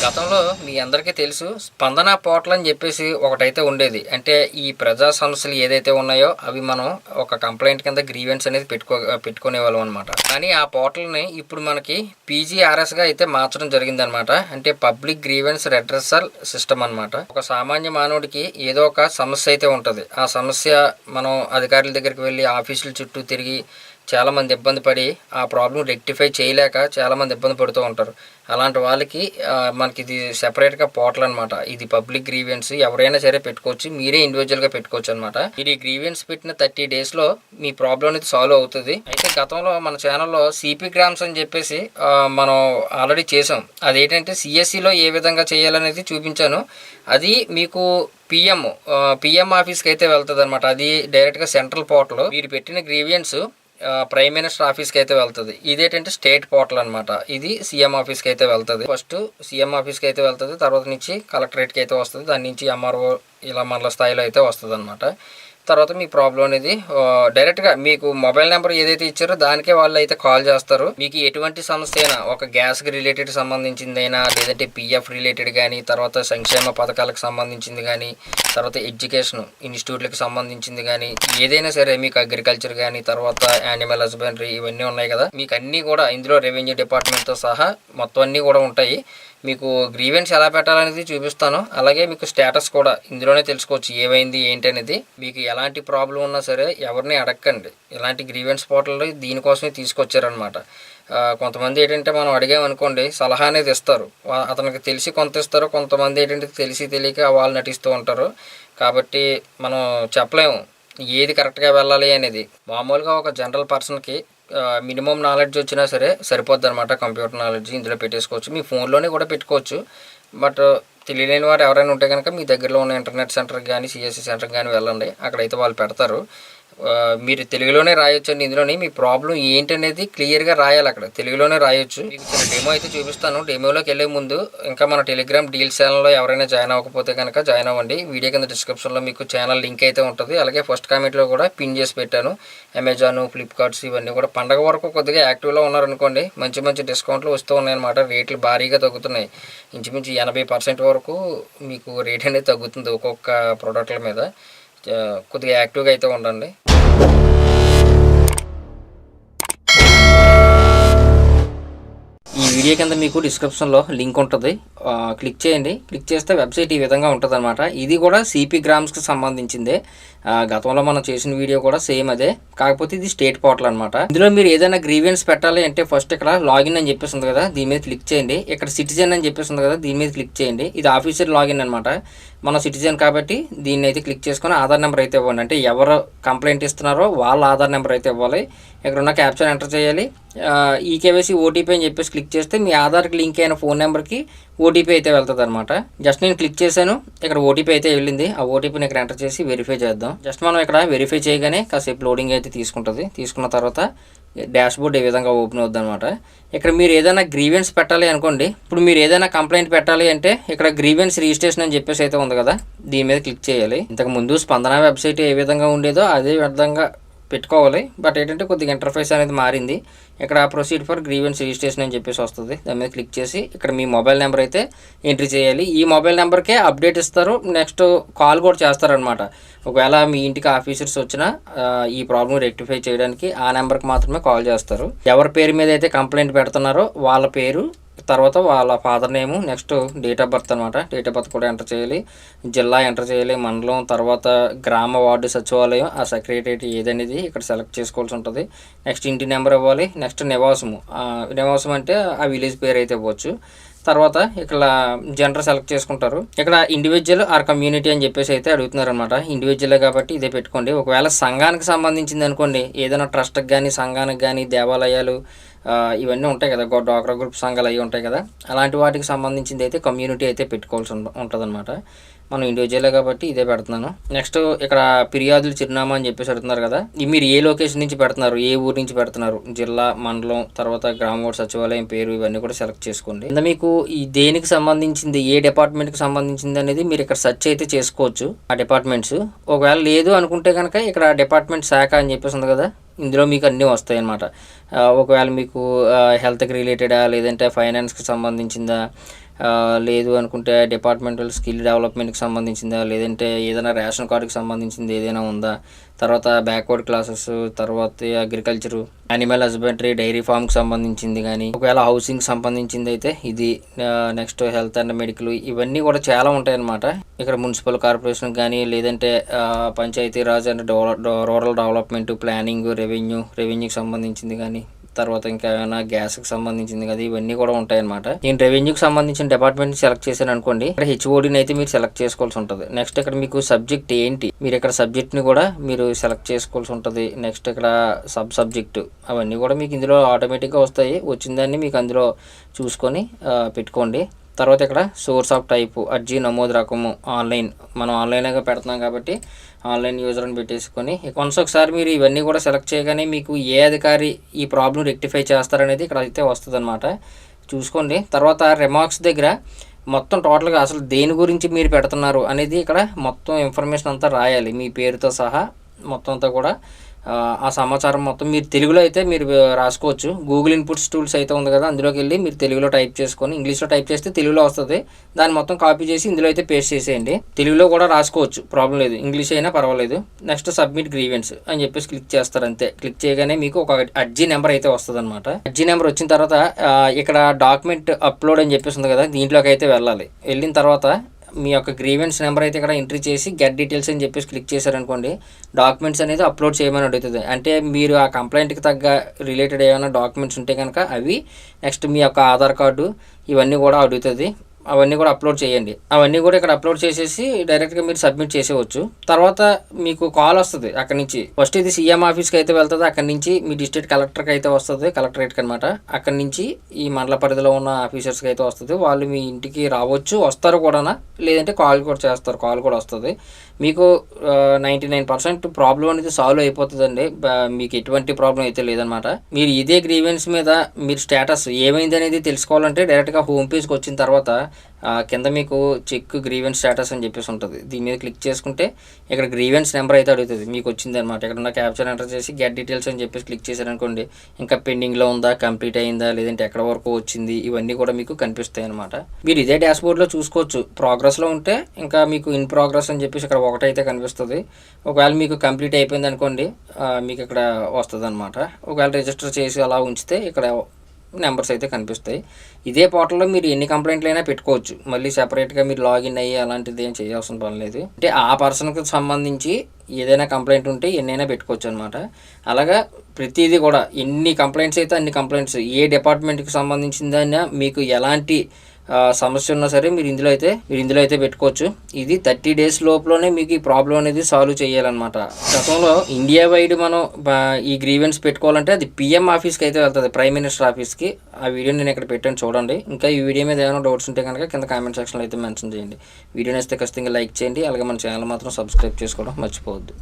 గతంలో మీ అందరికీ తెలుసు స్పందన పోర్టల్ అని చెప్పేసి ఒకటైతే ఉండేది. అంటే ఈ ప్రజా సమస్యలు ఏదైతే ఉన్నాయో అవి మనం ఒక కంప్లైంట్ కింద గ్రీవెన్స్ అనేది పెట్టుకునేవాళ్ళం అనమాట. కానీ ఆ పోర్టల్ని ఇప్పుడు మనకి పీజీఆర్ఎస్గా అయితే మార్చడం జరిగిందనమాట. అంటే పబ్లిక్ గ్రీవెన్స్ రెడ్రెసల్ సిస్టమ్ అనమాట. ఒక సామాన్య మానవుడికి ఏదో ఒక సమస్య అయితే ఉంటుంది. ఆ సమస్య మనం అధికారుల దగ్గరికి వెళ్ళి ఆఫీసుల చుట్టూ తిరిగి చాలామంది ఇబ్బంది పడి ఆ ప్రాబ్లం రెక్టిఫై చేయలేక చాలామంది ఇబ్బంది పడుతూ ఉంటారు. అలాంటి వాళ్ళకి మనకి ఇది సెపరేట్గా పోర్టల్ అనమాట. ఇది పబ్లిక్ గ్రీవెన్స్ ఎవరైనా సరే పెట్టుకోవచ్చు. మీరే ఇండివిజువల్గా పెట్టుకోవచ్చు అనమాట. మీరు ఈ గ్రీవెన్స్ పెట్టిన 30 డేస్లో మీ ప్రాబ్లం అనేది సాల్వ్ అవుతుంది. అయితే గతంలో మన ఛానల్లో సిపి గ్రామ్స్ అని చెప్పేసి మనం ఆల్రెడీ చేసాం. అదేంటంటే సిఎస్సిలో ఏ విధంగా చేయాలనేది చూపించాను. అది మీకు పిఎం ఆఫీస్కి అయితే వెళ్తుంది అనమాట. అది డైరెక్ట్గా సెంట్రల్ పోర్టల్. మీరు పెట్టిన గ్రీవియన్స్ ప్రైమ్ మినిస్టర్ ఆఫీస్కి అయితే వెళ్తుంది. ఇదేంటంటే స్టేట్ పోర్టల్ అనమాట. ఇది సీఎం ఆఫీస్కి అయితే వెళ్తుంది. ఫస్ట్ సీఎం ఆఫీస్కి అయితే వెళ్తుంది, తర్వాత నుంచి కలెక్టరేట్కి అయితే వస్తుంది, దాని నుంచి ఎంఆర్ఓ ఇలా మండల స్థాయిలో అయితే వస్తుంది అనమాట. తర్వాత మీ ప్రాబ్లం అనేది డైరెక్ట్గా మీకు మొబైల్ నెంబర్ ఏదైతే ఇచ్చారో దానికే వాళ్ళు అయితే కాల్ చేస్తారు. మీకు ఎటువంటి సమస్య అయినా, ఒక గ్యాస్కి రిలేటెడ్ సంబంధించిందైనా, లేదంటే పిఎఫ్ రిలేటెడ్ కానీ, తర్వాత సంక్షేమ పథకాలకు సంబంధించింది కానీ, తర్వాత ఎడ్యుకేషన్ ఇన్స్టిట్యూట్లకు సంబంధించింది కానీ, ఏదైనా సరే మీకు అగ్రికల్చర్ కానీ, తర్వాత యానిమల్ హస్బెండరీ ఇవన్నీ ఉన్నాయి కదా, మీకు అన్నీ కూడా ఇందులో రెవెన్యూ డిపార్ట్మెంట్తో సహా మొత్తం అన్నీ కూడా ఉంటాయి. మీకు గ్రీవెన్స్ ఎలా పెట్టాలనేది చూపిస్తాను. అలాగే మీకు స్టేటస్ కూడా ఇందులోనే తెలుసుకోవచ్చు, ఏమైంది ఏంటి అనేది. మీకు ఎలాంటి ప్రాబ్లం ఉన్నా సరే ఎవరిని అడగండి. ఇలాంటి గ్రీవెన్స్ పోర్టల్ దీనికోసమే తీసుకొచ్చారనమాట. కొంతమంది ఏంటంటే మనం అడిగామనుకోండి సలహా అనేది ఇస్తారు. అతనికి తెలిసి కొంత ఇస్తారు, కొంతమంది ఏంటంటే తెలిసి తెలియక వాళ్ళు నటిస్తూ ఉంటారు. కాబట్టి మనం చెప్పలేము ఏది కరెక్ట్గా వెళ్ళాలి అనేది. మామూలుగా ఒక జనరల్ పర్సన్కి మినిమం నాలెడ్జ్ వచ్చినా సరే సరిపోద్ది అనమాట. కంప్యూటర్ నాలెడ్జ్ ఇందులో పెట్టేసుకోవచ్చు. మీ ఫోన్లోనే కూడా పెట్టుకోవచ్చు. బట్ తెలియలేని వారు ఎవరైనా ఉంటే కనుక మీ దగ్గరలో ఉన్న ఇంటర్నెట్ సెంటర్కి కానీ, సిఎస్సి సెంటర్కి కానీ వెళ్ళండి. అక్కడైతే వాళ్ళు పెడతారు. మీరు తెలుగులోనే రాయొచ్చు అండి. ఇందులోని మీ ప్రాబ్లం ఏంటనేది క్లియర్గా రాయాలి. అక్కడ తెలుగులోనే రాయొచ్చు. మీకు చిన్న డెమో అయితే చూపిస్తాను. డెమోలోకి వెళ్ళే ముందు ఇంకా మన టెలిగ్రామ్ డీల్స్ ఛానల్లో ఎవరైనా జాయిన్ అవ్వకపోతే కనుక జాయిన్ అవ్వండి. వీడియో కింద డిస్క్రిప్షన్లో మీకు ఛానల్ లింక్ అయితే ఉంటుంది. అలాగే ఫస్ట్ కామెంట్లో కూడా పిన్ చేసి పెట్టాను. అమెజాన్, ఫ్లిప్కార్ట్స్ ఇవన్నీ కూడా పండగ వరకు కొద్దిగా యాక్టివ్లో ఉన్నారనుకోండి మంచి మంచి డిస్కౌంట్లు వస్తూ ఉన్నాయన్నమాట. రేట్లు భారీగా తగ్గుతున్నాయి. ఇంచుమించు 80% వరకు మీకు రేట్ అనేది తగ్గుతుంది ఒక్కొక్క ప్రోడక్ట్ల మీద. కొద్దిగా యాక్టివ్గా అయితే ఉండండి. ఈ వీడియో కింద మీకు డిస్క్రిప్షన్లో లింక్ ఉంటుంది, క్లిక్ చేయండి. క్లిక్ చేస్తే వెబ్సైట్ ఈ విధంగా ఉంటుంది అనమాట. ఇది కూడా సిపి గ్రామ్స్కి సంబంధించిందే. గతంలో మనం చేసిన వీడియో కూడా సేమ్ అదే, కాకపోతే ఇది స్టేట్ పోర్టల్ అనమాట. ఇందులో మీరు ఏదైనా గ్రీవెన్స్ పెట్టాలి అంటే ఫస్ట్ ఇక్కడ లాగిన్ అని చెప్పేసి ఉంది కదా, దీని మీద క్లిక్ చేయండి. ఇక్కడ సిటిజన్ అని చెప్పేసి ఉంది కదా, దీని మీద క్లిక్ చేయండి. ఇది ఆఫీసర్ లాగిన్ అనమాట. మనం సిటిజన్ కాబట్టి దీన్ని అయితే క్లిక్ చేసుకొని ఆధార్ నెంబర్ అయితే ఇవ్వండి. అంటే ఎవరు కంప్లైంట్ ఇస్తున్నారో వాళ్ళ ఆధార్ నెంబర్ అయితే ఇవ్వాలి. ఇక్కడ ఉన్న క్యాప్చర్ ఎంటర్ చేయాలి. ఈకేవైసీ ఓటీపీ అని చెప్పేసి క్లిక్ చేస్తే మీ ఆధార్కి లింక్ అయిన ఫోన్ నెంబర్కి ఓటీపీ అయితే వెళ్తుంది అనమాట. జస్ట్ నేను క్లిక్ చేశాను, ఇక్కడ ఓటీపీ అయితే వెళ్ళింది. ఆ ఓటీపీని ఇక్కడ ఎంటర్ చేసి వెరిఫై చేద్దాం. జస్ట్ మనం ఇక్కడ వెరిఫై చేయగానే కాసేపు లోడింగ్ అయితే తీసుకుంటుంది. తీసుకున్న తర్వాత డాష్ బోర్డ్ ఏ విధంగా ఓపెన్ అవుద్ది అనమాట. ఇక్కడ మీరు ఏదైనా గ్రీవెన్స్ పెట్టాలి అనుకోండి. ఇప్పుడు మీరు ఏదైనా కంప్లైంట్ పెట్టాలి అంటే ఇక్కడ గ్రీవెన్స్ రిజిస్ట్రేషన్ అని చెప్పేసి అయితే ఉంది కదా, దీని మీద క్లిక్ చేయాలి. ఇంతకు ముందు స్పందన వెబ్సైట్ ఏ విధంగా ఉండేదో అదే విధంగా పెట్టుకోవాలి. బట్ ఏంటంటే కొద్దిగా ఇంటర్ఫేస్ అనేది మారింది. ఇక్కడ ప్రొసీడ్ ఫర్ గ్రీవెన్స్ రిజిస్ట్రేషన్ అని చెప్పేసి వస్తుంది. దాని మీద క్లిక్ చేసి ఇక్కడ మీ మొబైల్ నెంబర్ అయితే ఎంట్రీ చేయాలి. ఈ మొబైల్ నెంబర్కే అప్డేట్ ఇస్తారు, నెక్స్ట్ కాల్ కూడా చేస్తారనమాట. ఒకవేళ మీ ఇంటికి ఆఫీసర్స్ వచ్చినా ఈ ప్రాబ్లం రెక్టిఫై చేయడానికి ఆ నెంబర్కి మాత్రమే కాల్ చేస్తారు. ఎవరి పేరు మీద అయితే కంప్లైంట్ పెడుతున్నారో వాళ్ళ పేరు, తర్వాత వాళ్ళ father name, next date of birth అనమాట. డేట్ ఆఫ్ బర్త్ కూడా ఎంటర్ చేయాలి, జిల్లా ఎంటర్ చేయాలి, మండలం, తర్వాత గ్రామ వార్డు సచివాలయం, ఆ సెక్రటరేట్ ఏదనేది ఇక్కడ సెలెక్ట్ చేసుకోవాల్సి ఉంటుంది. నెక్స్ట్ ఇంటి నెంబర్ ఇవ్వాలి. నెక్స్ట్ నివాసం అంటే ఆ విలేజ్ పేరు అయితే ఇవ్వచ్చు. తర్వాత ఇక్కడ జెండర్ సెలెక్ట్ చేసుకుంటారు. ఇక్కడ ఇండివిజువల్ ఆర్ కమ్యూనిటీ అని చెప్పేసి అయితే అడుగుతున్నారు అనమాట. ఇండివిజువల్ కాబట్టి ఇదే పెట్టుకోండి. ఒకవేళ సంఘానికి సంబంధించింది అనుకోండి, ఏదైనా ట్రస్ట్కి కానీ, సంఘానికి కానీ, దేవాలయాలు ఇవన్నీ ఉంటాయి కదా, డ్వాక్రా గ్రూప్ సంఘాలు అవి ఉంటాయి కదా, అలాంటి వాటికి సంబంధించింది అయితే కమ్యూనిటీ అయితే పెట్టుకోవాల్సి ఉంటుంది అనమాట. మనం ఇండివిజువలే కాబట్టి ఇదే పెడుతున్నాను. నెక్స్ట్ ఇక్కడ ఫిర్యాదులు చిరునామా అని చెప్పేసి అడుగుతున్నారు కదా, మీరు ఏ లొకేషన్ నుంచి పెడుతున్నారు, ఏ ఊరు నుంచి పెడుతున్నారు, జిల్లా, మండలం, తర్వాత గ్రామ వార్డు సచివాలయం పేరు ఇవన్నీ కూడా సెలెక్ట్ చేసుకోండి. మీకు ఈ దేనికి సంబంధించింది, ఏ డిపార్ట్మెంట్కి సంబంధించింది అనేది మీరు ఇక్కడ సెర్చ్ అయితే చేసుకోవచ్చు ఆ డిపార్ట్మెంట్స్. ఒకవేళ లేదు అనుకుంటే కనుక ఇక్కడ డిపార్ట్మెంట్ శాఖ అని చెప్పేసి ఉంది కదా, ఇందులో మీకు అన్నీ వస్తాయి అన్నమాట. ఒకవేళ మీకు హెల్త్కి రిలేటెడా, లేదంటే ఫైనాన్స్కి సంబంధించిందా, లేదు అనుకుంటే డిపార్ట్మెంటల్ స్కిల్ డెవలప్మెంట్కి సంబంధించిందా, లేదంటే ఏదైనా రేషన్ కార్డుకి సంబంధించింది ఏదైనా ఉందా, తర్వాత బ్యాక్వర్డ్ క్లాసెస్, తర్వాత అగ్రికల్చరు, యానిమల్ హస్బెండరీ, డైరీ ఫామ్కి సంబంధించింది కానీ, ఒకవేళ హౌసింగ్ సంబంధించింది అయితే ఇది, నెక్స్ట్ హెల్త్ అండ్ మెడికల్, ఇవన్నీ కూడా చాలా ఉంటాయి అన్నమాట. ఇక్కడ మున్సిపల్ కార్పొరేషన్ కానీ, లేదంటే Panchayati Raj and rural development, planning, రెవెన్యూకి సంబంధించింది కానీ, తర్వాత ఇంకా ఏమైనా గ్యాస్కి సంబంధించింది కదా, ఇవన్నీ కూడా ఉంటాయన్నమాట. నేను రెవెన్యూకి సంబంధించిన డిపార్ట్మెంట్ సెలెక్ట్ చేశాను అనుకోండి, ఇక్కడ హెచ్ఓడిని అయితే మీరు సెలెక్ట్ చేసుకోవాల్సి ఉంటుంది. నెక్స్ట్ ఇక్కడ మీకు సబ్జెక్ట్ ఏంటి, మీరు ఇక్కడ సబ్జెక్ట్ని కూడా మీరు సెలెక్ట్ చేసుకోవాల్సి ఉంటుంది. నెక్స్ట్ ఇక్కడ సబ్జెక్టు అవన్నీ కూడా మీకు ఇందులో ఆటోమేటిక్గా వస్తాయి. వచ్చిందాన్ని మీకు అందులో చూసుకొని పెట్టుకోండి. తర్వాత ఇక్కడ సోర్స్ ఆఫ్ టైపు, అర్జీ నమోదు రకము ఆన్లైన్, మనం ఆన్లైన్గా పెడుతున్నాం కాబట్టి ఆన్లైన్ యూజర్ అని పెట్టేసుకొని వన్స్ ఒకసారి మీరు ఇవన్నీ కూడా సెలెక్ట్ చేయగానే మీకు ఏ అధికారి ఈ ప్రాబ్లం రెక్టిఫై చేస్తారనేది ఇక్కడ అయితే వస్తుంది అనమాట. చూసుకోండి. తర్వాత రిమార్క్స్ దగ్గర మొత్తం టోటల్గా అసలు దేని గురించి మీరు పెడుతున్నారు అనేది ఇక్కడ మొత్తం ఇన్ఫర్మేషన్ అంతా రాయాలి, మీ పేరుతో సహా మొత్తం అంతా కూడా ఆ సమాచారం మొత్తం మీరు తెలుగులో అయితే మీరు రాసుకోవచ్చు. గూగుల్ ఇన్పుట్స్ టూల్స్ అయితే ఉంది కదా, అందులోకి వెళ్ళి మీరు తెలుగులో టైప్ చేసుకొని ఇంగ్లీష్లో టైప్ చేస్తే తెలుగులో వస్తుంది. దాన్ని మొత్తం కాపీ చేసి ఇందులో అయితే పేస్ట్ చేసేయండి. తెలుగులో కూడా రాసుకోవచ్చు, ప్రాబ్లం లేదు, ఇంగ్లీష్ అయినా పర్వాలేదు. నెక్స్ట్ సబ్మిట్ గ్రీవెన్స్ అని చెప్పేసి క్లిక్ చేస్తారు అంతే. క్లిక్ చేయగానే మీకు ఒక అర్జీ నెంబర్ అయితే వస్తుంది అనమాట. అర్జీ నెంబర్ వచ్చిన తర్వాత ఇక్కడ డాక్యుమెంట్ అప్లోడ్ అని చెప్పేసి ఉంది కదా, దీంట్లోకి అయితే వెళ్ళాలి. వెళ్ళిన తర్వాత మీ యొక్క గ్రీవెన్స్ నెంబర్ అయితే ఇక్కడ ఎంట్రీ చేసి గెట్ డీటెయిల్స్ అని చెప్పేసి క్లిక్ చేశారనుకోండి, డాక్యుమెంట్స్ అనేది అప్లోడ్ చేయమని అడుగుతుంది. అంటే మీరు ఆ కంప్లైంట్కి తగ్గ రిలేటెడ్ ఏమైనా డాక్యుమెంట్స్ ఉంటే కనుక అవి, నెక్స్ట్ మీ యొక్క ఆధార్ కార్డు, ఇవన్నీ కూడా అడుగుతుంది. అవన్నీ కూడా అప్లోడ్ చేయండి. అవన్నీ కూడా ఇక్కడ అప్లోడ్ చేసేసి డైరెక్ట్గా మీరు సబ్మిట్ చేసేవచ్చు. తర్వాత మీకు కాల్ వస్తుంది అక్కడి నుంచి. ఫస్ట్ ఇది సీఎం ఆఫీస్కి అయితే వెళ్తుంది. అక్కడి నుంచి మీ డిస్ట్రిక్ట్ కలెక్టర్కి అయితే వస్తుంది, కలెక్టరేట్కి అనమాట. అక్కడి నుంచి ఈ మండల పరిధిలో ఉన్న ఆఫీసర్స్కి అయితే వస్తుంది. వాళ్ళు మీ ఇంటికి రావచ్చు, వస్తారు కూడా, లేదంటే కాల్ కూడా చేస్తారు, కాల్ కూడా వస్తుంది. మీకు 99% ప్రాబ్లం అనేది సాల్వ్ అయిపోతుందండి. మీకు ఎటువంటి ప్రాబ్లం అయితే లేదనమాట. మీరు ఇదే గ్రీవెన్స్ మీద మీరు స్టేటస్ ఏమైంది అనేది తెలుసుకోవాలంటే డైరెక్ట్గా హోమ్ పేజ్కి వచ్చిన తర్వాత కింద మీకు చెక్ గ్రీవెన్స్ స్టేటస్ అని చెప్పేసి ఉంటుంది. దీని మీద క్లిక్ చేసుకుంటే ఇక్కడ గ్రీవెన్స్ నెంబర్ అయితే అడుగుతుంది, మీకు వచ్చింది అనమాట. ఇక్కడ ఉన్న క్యాప్చర్ ఎంటర్ చేసి గెట్ డీటెయిల్స్ అని చెప్పేసి క్లిక్ చేశారనుకోండి, ఇంకా పెండింగ్లో ఉందా, కంప్లీట్ అయిందా, లేదంటే ఎక్కడ వరకు వచ్చింది, ఇవన్నీ కూడా మీకు కనిపిస్తాయి అనమాట. మీరు ఇదే డాష్బోర్డ్లో చూసుకోవచ్చు. ప్రోగ్రెస్లో ఉంటే ఇంకా మీకు ఇన్ ప్రోగ్రెస్ అని చెప్పేసి ఇక్కడ ఒకటైతే కనిపిస్తుంది. ఒకవేళ మీకు కంప్లీట్ అయిపోయింది అనుకోండి, మీకు ఇక్కడ వస్తుంది అనమాట. ఒకవేళ రిజిస్టర్ చేసి అలా ఉంచితే ఇక్కడ నెంబర్స్ అయితే కనిపిస్తాయి. ఇదే పోర్టల్లో మీరు ఎన్ని కంప్లైంట్లు అయినా పెట్టుకోవచ్చు. మళ్ళీ సెపరేట్గా మీరు లాగిన్ అయ్యి అలాంటిది ఏం చేయాల్సిన పని లేదు. అంటే ఆ పర్సన్కి సంబంధించి ఏదైనా కంప్లైంట్ ఉంటే ఎన్నైనా పెట్టుకోవచ్చు అనమాట. అలాగా ప్రతిదీ కూడా ఎన్ని కంప్లైంట్స్ అయితే అన్ని కంప్లైంట్స్, ఏ డిపార్ట్మెంట్కి సంబంధించిందైనా మీకు ఎలాంటి సమస్య ఉన్నా సరే మీరు ఇందులో అయితే పెట్టుకోవచ్చు. ఇది 30 days లోపలనే మీకు ఈ ప్రాబ్లం అనేది సాల్వ్ చేయాలన్నమాట. గతంలో ఇండియా వైడ్ మనం ఈ గ్రీవెన్స్ పెట్టుకోవాలంటే అది పిఎం ఆఫీస్కి అయితే వెళ్తుంది, ప్రైమ్ మినిస్టర్ ఆఫీస్కి. ఆ వీడియో నేను ఇక్కడ పెట్టాను చూడండి. ఇంకా ఈ వీడియో మీద ఏమైనా డౌట్స్ ఉంటే కనుక కింద కామెంట్ సెక్షన్లో అయితే మెన్షన్ చేయండి. వీడియో నచ్చితే ఖచ్చితంగా లైక్ చేయండి. అలాగే మన ఛానల్ మాత్రం సబ్స్క్రైబ్ చేసుకోవడం మర్చిపోవద్దు.